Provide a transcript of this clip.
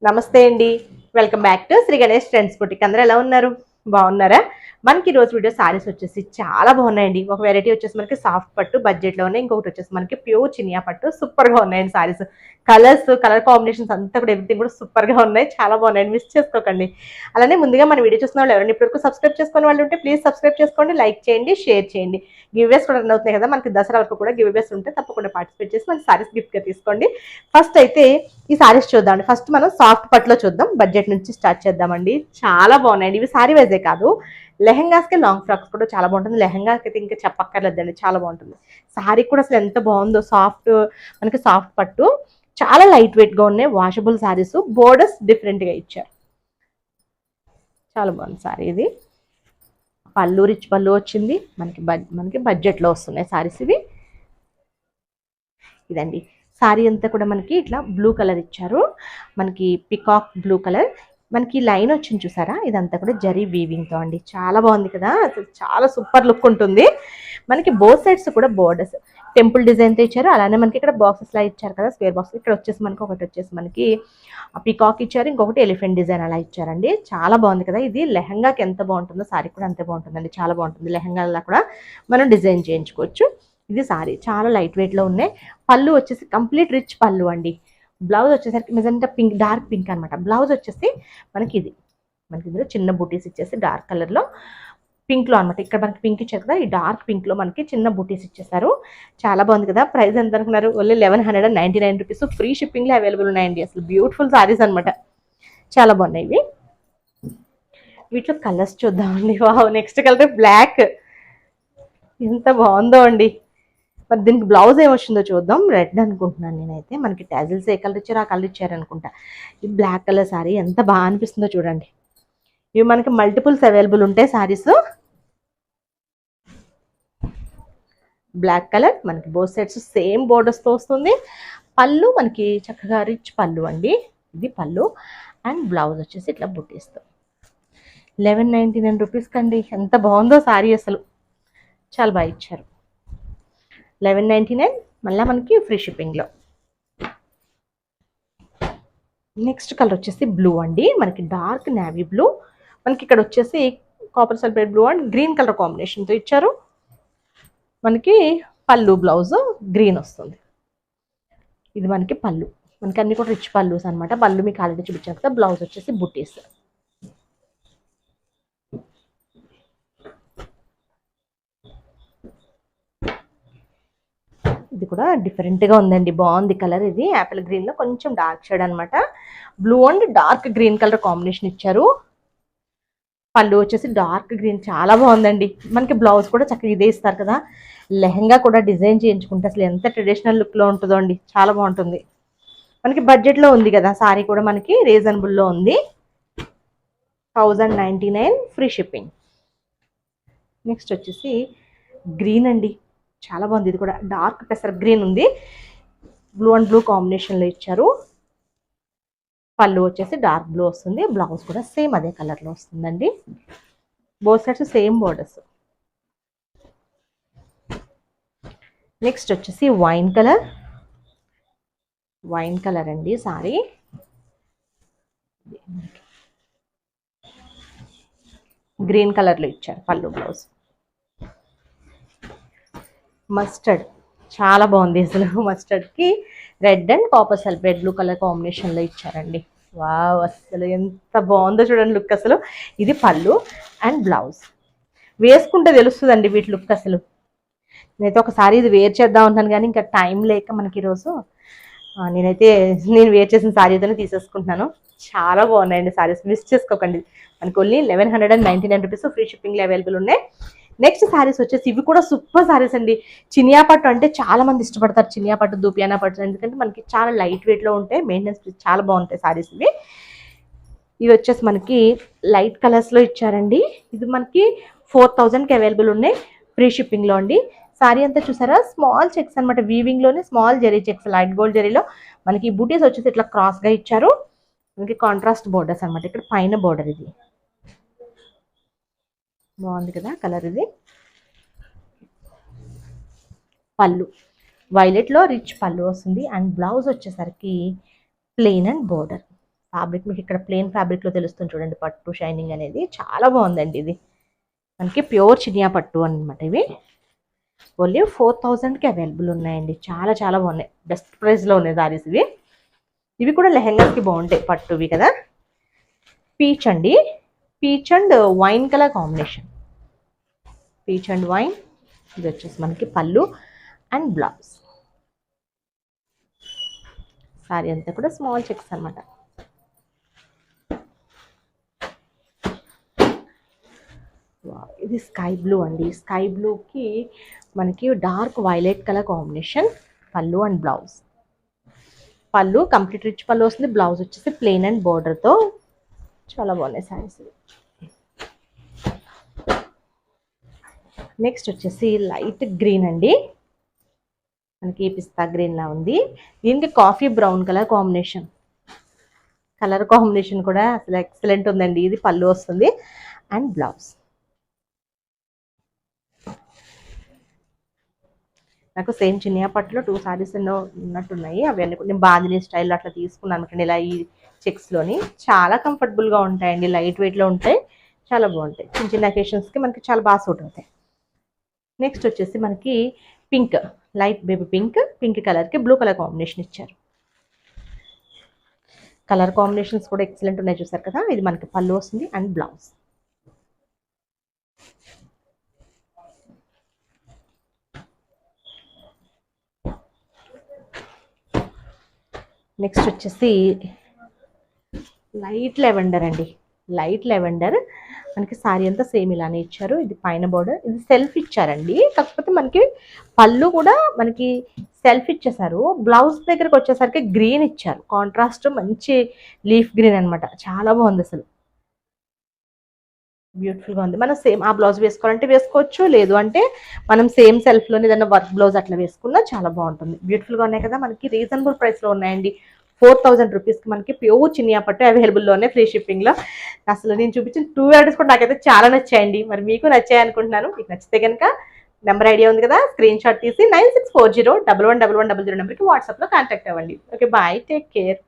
నమస్తే అండి, welcome back to Shri Ganesh trends boutique. అందరూ ఎలా ఉన్నారు? బాగున్నారా? మనకి ఈరోజు వీడియో సారీస్ వచ్చేసి చాలా బాగున్నాయండి. ఒక వెరైటీ వచ్చేసి మనకి సాఫ్ట్ పట్టు బడ్జెట్లో ఉన్నాయి, ఇంకొకటి వచ్చేసి మనకి ప్యూర్ చినియా పట్టు. సూపర్గా ఉన్నాయండి సారీస్. కలర్ కాంబినేషన్స్ అంతా కూడా ఎవ్రీథింగ్ కూడా సూపర్గా ఉన్నాయి, చాలా బాగున్నాయండి. మిస్ చేసుకోకండి. అలానే ముందుగా మన వీడియో చూసిన వాళ్ళు ఎవరైనా ఇప్పటివరకు సబ్స్క్రైబ్ చేసుకునే వాళ్ళు ఉంటే ప్లీజ్ సబ్స్క్రైబ్ చేసుకోండి, లైక్ చేయండి, షేర్ చేయండి. గివ్వేస్ కూడా రన్ అవుతున్నాయి కదా మనకి, దసరా వరకు కూడా గివ్వేస్ ఉంటే తప్పకుండా పార్టిసిపేట్ చేసి మన సారీస్ గిఫ్ట్గా తీసుకోండి. ఫస్ట్ అయితే ఈ సారీస్ చూద్దామండి. ఫస్ట్ మనం సాఫ్ట్ పట్టులో చూద్దాం, బడ్జెట్ నుంచి స్టార్ట్ చేద్దామండి. చాలా బాగున్నాయండి ఇవి. సారీ వైజే కాదు, లెహెంగాస్కి లాంగ్ ఫ్రాక్స్ కూడా చాలా బాగుంటుంది. లెహెంగాకి అయితే ఇంకా చెప్పక్కర్లేదండి, చాలా బాగుంటుంది. సారీ కూడా అసలు ఎంత బాగుందో. మనకి సాఫ్ట్ పట్టు, చాలా లైట్ వెయిట్గా ఉన్నాయి. వాషబుల్ సారీస్, బోర్డర్స్ డిఫరెంట్గా ఇచ్చారు. చాలా బాగుంది సారీ. ఇది పళ్ళు, రిచ్ పళ్ళు వచ్చింది. మనకి బడ్జెట్లో వస్తున్నాయి సారీస్ ఇవి. ఇదండి సారీ అంతా కూడా మనకి ఇట్లా బ్లూ కలర్ ఇచ్చారు, మనకి పికాక్ బ్లూ కలర్. మనకి లైన్ వచ్చింది చూసారా, ఇదంతా కూడా జరీ వీవింగ్తో అండి. చాలా బాగుంది కదా, అసలు చాలా సూపర్ లుక్ ఉంటుంది. మనకి బోత్ సైడ్స్ కూడా బోర్డర్స్ టెంపుల్ డిజైన్తో ఇచ్చారు. అలానే మనకి ఇక్కడ బాక్సెస్ లా ఇచ్చారు కదా, స్క్వేర్ బాక్స్. ఇక్కడ వచ్చేసి మనకి ఒకటి వచ్చేసి మనకి పికాక్ ఇచ్చారు, ఇంకొకటి ఎలిఫెంట్ డిజైన్ అలా ఇచ్చారండి. చాలా బాగుంది కదా. ఇది లెహంగాకి ఎంత బాగుంటుందో సారీ కూడా అంతే బాగుంటుందండి, చాలా బాగుంటుంది. లెహంగాలా కూడా మనం డిజైన్ చేయించుకోవచ్చు. ఇది సారీ చాలా లైట్ వెయిట్లో ఉన్నాయి. పళ్ళు వచ్చేసి కంప్లీట్ రిచ్ పళ్ళు అండి. బ్లౌజ్ వచ్చేసరికి మెజెంటా పింక్, డార్క్ పింక్ అనమాట. బ్లౌజ్ వచ్చేసి మనకి ఇందులో చిన్న బూటీస్ ఇచ్చేసి డార్క్ కలర్లో పింక్లో అనమాట. ఇక్కడ మనకి పింక్ ఇచ్చారు కదా, ఈ డార్క్ పింక్లో మనకి చిన్న బూటీస్ ఇచ్చేసారు. చాలా బాగుంది కదా. ప్రైస్ ఎంత అనుకున్నారు? Only 1199 rupees. ఫ్రీ షిప్పింగ్లో అవైలబుల్ ఉన్నాయండి. అసలు బ్యూటిఫుల్ సారీస్ అనమాట, చాలా బాగున్నాయి ఇవి. వీటిలో కలర్స్ చూద్దామండి. వావ్, నెక్స్ట్ కలర్ బ్లాక్, ఎంత బాగుందో అండి. మరి దీనికి బ్లౌజ్ ఏమొచ్చిందో చూద్దాం. రెడ్ అనుకుంటున్నాను నేనైతే. మనకి టాజిల్స్ ఏ కలర్ ఇచ్చారో ఆ కలర్ ఇచ్చారనుకుంటా. ఈ బ్లాక్ కలర్ సారీ ఎంత బాగా అనిపిస్తుందో చూడండి. ఇవి మనకి మల్టిపుల్స్ అవైలబుల్ ఉంటాయి సారీస్. బ్లాక్ కలర్ మనకి బోత్ సైడ్స్ సేమ్ బోర్డర్స్తో వస్తుంది. పళ్ళు మనకి చక్కగా రిచ్ పళ్ళు అండి. ఇది పళ్ళు. అండ్ బ్లౌజ్ వచ్చేసి ఇట్లా బుట్టిస్తాం. 1199 రూపీస్ కండి. ఎంత బాగుందో సారీ, అసలు చాలా బాగా ఇచ్చారు. 1199 మళ్ళీ మనకి ఫ్రీ షిప్పింగ్లో. నెక్స్ట్ కలర్ వచ్చేసి బ్లూ అండి, మనకి డార్క్ నేవీ బ్లూ. మనకి ఇక్కడ వచ్చేసి copper sulphate blue and green colour కాంబినేషన్తో ఇచ్చారు. మనకి పళ్ళు బ్లౌజ్ గ్రీన్ వస్తుంది. ఇది మనకి పళ్ళు. మనకి అన్ని కూడా రిచ్ పళ్ళుస్ అనమాట. పళ్ళు మీకు ఆల్రెడీ చూపించాను కదా. బ్లౌజ్ వచ్చేసి బుటీస్. ఇది కూడా డిఫరెంట్గా ఉందండి, బాగుంది కలర్. ఇది యాపిల్ గ్రీన్లో కొంచెం డార్క్ షేడ్ అనమాట. Blue and dark green colour combination ఇచ్చారు. పళ్ళు వచ్చేసి డార్క్ గ్రీన్, చాలా బాగుందండి. మనకి బ్లౌజ్ కూడా చక్కగా ఇదే ఇస్తారు కదా. లెహంగా కూడా డిజైన్ చేయించుకుంటే అసలు ఎంత ట్రెడిషనల్ లుక్లో ఉంటుందో అండి, చాలా బాగుంటుంది. మనకి బడ్జెట్లో ఉంది కదా సారీ కూడా, మనకి రీజనబుల్లో ఉంది. 1099 ఫ్రీ షిప్పింగ్. నెక్స్ట్ వచ్చేసి గ్రీన్ అండి, చాలా బాగుంది. ఇది కూడా డార్క్ పెసర్ గ్రీన్ ఉంది, బ్లూ అండ్ బ్లూ కాంబినేషన్లో ఇచ్చారు. పళ్ళు వచ్చేసి డార్క్ బ్లూ వస్తుంది. బ్లౌజ్ కూడా సేమ్ అదే కలర్లో వస్తుందండి. Both sides same borders. Next వచ్చేసి వైన్ కలర్ అండి సారీ. గ్రీన్ కలర్లో ఇచ్చారు పళ్ళు, బ్లౌజ్. మస్టర్డ్, చాలా బాగుంది అసలు. మస్టర్డ్కి red and copper sulphate blue colour కాంబినేషన్లో ఇచ్చారండి. వావ్, అసలు ఎంత బాగుందో చూడండి లుక్ అసలు. ఇది పళ్ళు అండ్ బ్లౌజ్. వేసుకుంటే తెలుస్తుందండి వీటి లుక్ అసలు. నేనైతే ఒకసారి ఇది వేర్ చేద్దాం ఉంటాను కానీ ఇంకా టైం లేక మనకి ఈరోజు నేను వేర్ చేసిన శారీతోనే తీసేసుకుంటున్నాను. చాలా బాగున్నాయండి సారీస్, మిస్ చేసుకోకండి. మనకి ఓన్లీ 1199 రూపీస్ ఫ్రీ షిప్పింగ్లో అవైలబుల్ ఉన్నాయి. నెక్స్ట్ సారీస్ వచ్చేసి ఇవి కూడా సూపర్ సారీస్ అండి. చినియా పట్టు అంటే చాలా మంది ఇష్టపడతారు, చినియా పట్టు, దూపియానా పట్టు. ఎందుకంటే మనకి చాలా లైట్ వెయిట్లో ఉంటాయి, మెయింటెనెన్స్ చాలా బాగుంటాయి సారీస్ ఇవి. ఇవి వచ్చేసి మనకి లైట్ కలర్స్లో ఇచ్చారండి. ఇది మనకి 4000కి అవైలబుల్ ఉన్నాయి ఫ్రీ షిప్పింగ్లో అండి. సారీ అంతా చూసారా, స్మాల్ చెక్స్ అనమాట. వీవింగ్లోనే small zari checks, light gold జెరీలో. మనకి బూటీస్ వచ్చేసి ఇట్లా క్రాస్గా ఇచ్చారు. మనకి కాంట్రాస్ట్ బోర్డర్స్ అనమాట. ఇక్కడ పైన బోర్డర్ ఇది బాగుంది కదా కలర్. ఇది పళ్ళు వైలెట్లో రిచ్ పళ్ళు వస్తుంది. అండ్ బ్లౌజ్ వచ్చేసరికి ప్లెయిన్ అండ్ బోర్డర్. ఫ్యాబ్రిక్ మీకు ఇక్కడ ప్లెయిన్ ఫ్యాబ్రిక్లో తెలుస్తుంది చూడండి, పట్టు షైనింగ్ అనేది చాలా బాగుందండి. ఇది మనకి ప్యూర్ చినియా పట్టు అనమాట. ఇవి ఓన్లీ 4000కి అవైలబుల్ ఉన్నాయండి. చాలా చాలా బాగున్నాయి, బెస్ట్ ప్రైస్లో ఉన్నాయి సారీస్ ఇవి. ఇవి కూడా లెహెంగాస్కి బాగుంటాయి, పట్టువి కదా. పీచ్ అండి, peach and wine colour combination. Peach and wine. ఇది వచ్చేసి మనకి పళ్ళు అండ్ బ్లౌజ్. సారీ అంతా కూడా స్మాల్ చెక్స్ అనమాట. ఇది స్కై బ్లూ అండి. స్కై బ్లూకి మనకి డార్క్ వైలెట్ కలర్ కాంబినేషన్. పళ్ళు అండ్ బ్లౌజ్. పళ్ళు కంప్లీట్ రిచ్ పళ్ళు వస్తుంది. బ్లౌజ్ వచ్చేసి ప్లెయిన్ అండ్ బోర్డర్తో చాలా బాగున్నాయి సారీస్. నెక్స్ట్ వచ్చేసి లైట్ గ్రీన్ అండి, మనకి పిస్తా గ్రీన్ లా ఉంది. దీనికి coffee brown colour combination. Colour combination కూడా అసలు ఎక్సలెంట్ ఉందండి. ఇది పళ్ళు వస్తుంది అండ్ బ్లౌజ్. నాకు సేమ్ చినియా పట్టులో 2 సారీస్ ఎన్నో ఉన్నట్టున్నాయి. అవన్నీ నేను బాందిని స్టైల్లో అట్లా తీసుకున్నాను అనుకోండి, ఇలా ఈ చెక్స్లోని. చాలా కంఫర్టబుల్గా ఉంటాయండి, లైట్ వెయిట్లో ఉంటాయి, చాలా బాగుంటాయి. చిన్న చిన్న అకేషన్స్కి మనకి చాలా బాగా సూట్ అవుతాయి. నెక్స్ట్ వచ్చేసి మనకి pink, light baby pink, pink కలర్కి బ్లూ కలర్ కాంబినేషన్ ఇచ్చారు. కలర్ కాంబినేషన్స్ కూడా ఎక్సలెంట్ ఉన్నాయి, చూసారు కదా. ఇది మనకి పళ్ళు వస్తుంది అండ్ బ్లౌజ్. నెక్స్ట్ వచ్చేసి లైట్ లెవెండర్ అండి. లైట్ లెవెండర్ మనకి సారీ అంతా సేమ్ ఇలానే ఇచ్చారు. ఇది పైన బోర్డర్, ఇది సెల్ఫ్ ఇచ్చారండి. కాకపోతే మనకి పళ్ళు కూడా మనకి సెల్ఫ్ ఇచ్చేసారు. బ్లౌజ్ దగ్గరకు వచ్చేసరికి గ్రీన్ ఇచ్చారు, కాంట్రాస్ట్ మంచి లీఫ్ గ్రీన్ అనమాట. చాలా బాగుంది అసలు, బ్యూటిఫుల్గా ఉంది. మనం సేమ్ ఆ బ్లౌజ్ వేసుకోవాలంటే వేసుకోవచ్చు, లేదు అంటే మనం సేమ్ సెల్ఫ్లోనే ఏదైనా వర్క్ బ్లౌజ్ అట్లా వేసుకున్నా చాలా బాగుంటుంది. బ్యూటిఫుల్గా ఉన్నాయి కదా. మనకి రీజనబుల్ ప్రైస్లో ఉన్నాయండి. 4000 రూపీస్కి మనకి ప్యూర్ చినియా పట్టు అవైలబుల్లో ఉన్నాయి, ఫ్రీ షిప్పింగ్లో. అసలు నేను చూపించిన 2 వెరైటీస్ కూడా నాకైతే చాలా నచ్చాయండి. మరి మీకు నచ్చాయి అనుకుంటున్నాను. మీకు నచ్చితే కనుక నెంబర్ ఐడియా ఉంది కదా, స్క్రీన్ షాట్ తీసి 9640111100 నెంబర్కి వాట్సాప్లో కాంటాక్ట్ అవ్వండి. Okay, bye, take care.